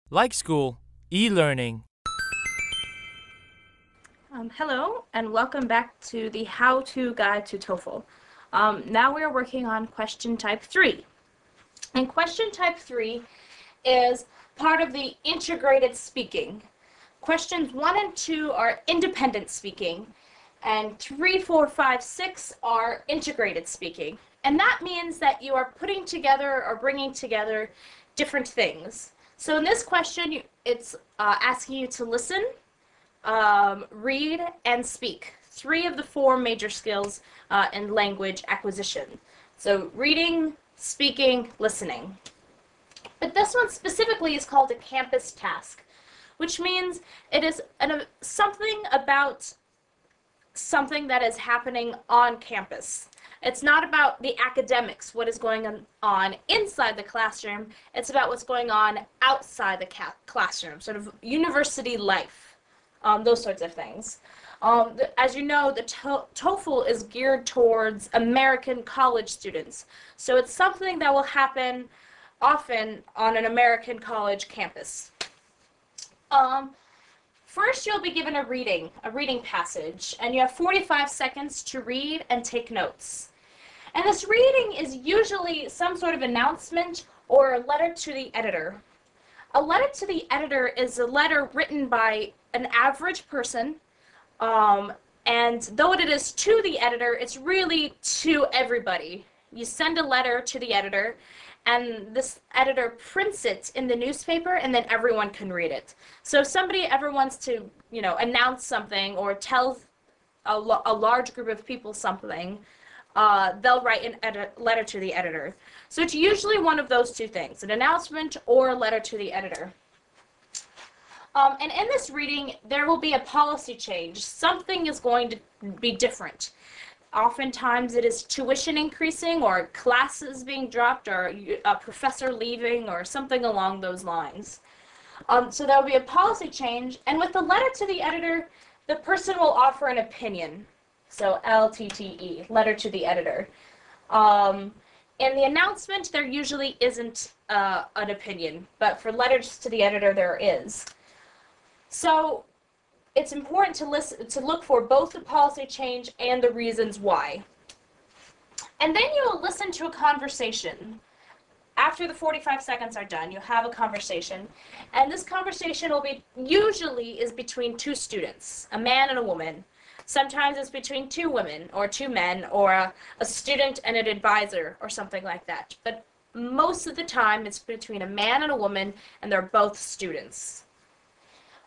Like school, e-learning. Hello, and welcome back to the How-To Guide to TOEFL. Now we are working on question type 3. And question type 3 is part of the integrated speaking. Questions 1 and 2 are independent speaking, and 3, 4, 5, 6 are integrated speaking. And that means that you are putting together or bringing together different things. So in this question, it's asking you to listen, read, and speak. 3 of the 4 major skills in language acquisition. So reading, speaking, listening. But this one specifically is called a campus task, which means it is something about something that is happening on campus. It's not about the academics, what is going on inside the classroom. It's about what's going on outside the classroom, sort of university life, those sorts of things. As you know, the TOEFL is geared towards American college students. So it's something that will happen often on an American college campus. First, you'll be given a reading passage, and you have 45 seconds to read and take notes. And this reading is usually some sort of announcement or a letter to the editor. A letter to the editor is a letter written by an average person, and though it is to the editor, it's really to everybody. You send a letter to the editor, and this editor prints it in the newspaper, and then everyone can read it. So if somebody ever wants to, announce something or tell a large group of people something, they'll write a letter to the editor. So it's usually one of those two things, an announcement or a letter to the editor. And in this reading, there will be a policy change. Something is going to be different. Oftentimes it is tuition increasing, or classes being dropped, or a professor leaving, or something along those lines. So there will be a policy change, and with the letter to the editor, the person will offer an opinion. So LTTE, letter to the editor. In the announcement, there usually isn't an opinion, but for letters to the editor, there is. So it's important to look for both the policy change and the reasons why. And then you will listen to a conversation. After the 45 seconds are done, you have a conversation, and this conversation usually is between 2 students, a man and a woman. Sometimes it's between 2 women or 2 men, or a student and an advisor or something like that. But most of the time it's between a man and a woman, and they're both students.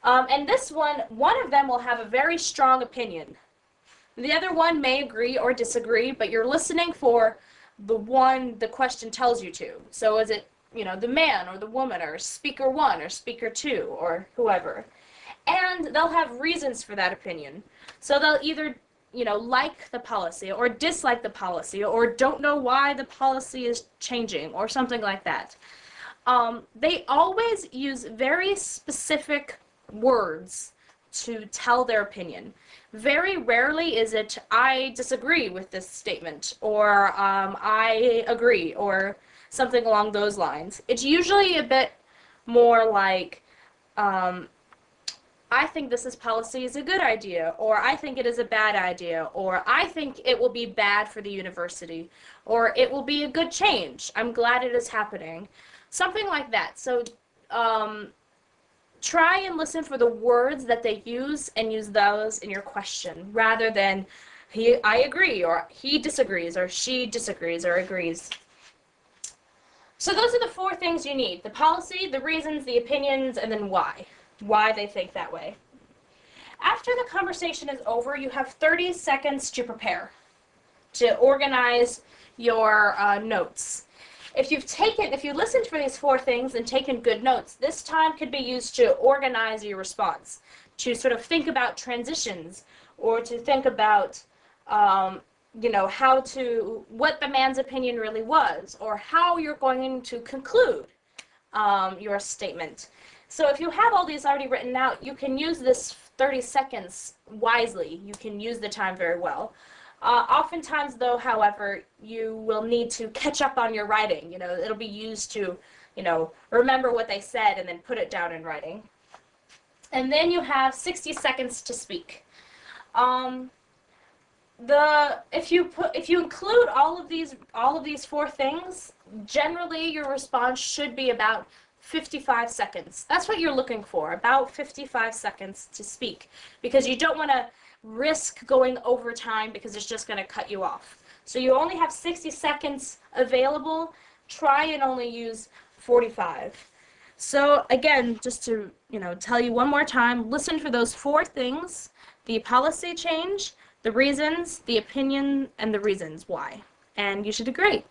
And this one of them will have a very strong opinion. The other one may agree or disagree, but you're listening for the one the question tells you to. So is it, the man or the woman, or speaker 1 or speaker 2 or whoever. And they'll have reasons for that opinion. So they'll either, like the policy or dislike the policy, or don't know why the policy is changing or something like that. They always use very specific words to tell their opinion. Very rarely is it, I disagree with this statement, or I agree, or something along those lines. It's usually a bit more like, I think this policy is a good idea, or I think it is a bad idea, or I think it will be bad for the university, or it will be a good change. I'm glad it is happening. Something like that. So try and listen for the words that they use and use those in your question, rather than I agree, or he disagrees, or she disagrees or agrees. So those are the 4 things you need: the policy, the reasons, the opinions, and then why they think that way. After the conversation is over, you have 30 seconds to prepare, to organize your notes. If you listened for these 4 things and taken good notes, this time could be used to organize your response, to sort of think about transitions, or to think about, what the man's opinion really was, or how you're going to conclude your statement. So if you have all these already written out, you can use this 30 seconds wisely. You can use the time very well. Oftentimes, though, however, you will need to catch up on your writing. It'll be used to remember what they said and then put it down in writing. And then you have 60 seconds to speak. If you include all of these 4 things, generally your response should be about 55 seconds. That's what you're looking for, about 55 seconds to speak, because you don't want to risk going over time because it's just going to cut you off. So you only have 60 seconds available. Try and only use 45. So again, just to tell you one more time, listen for those 4 things: the policy change, the reasons, the opinion, and the reasons why. And you should do great.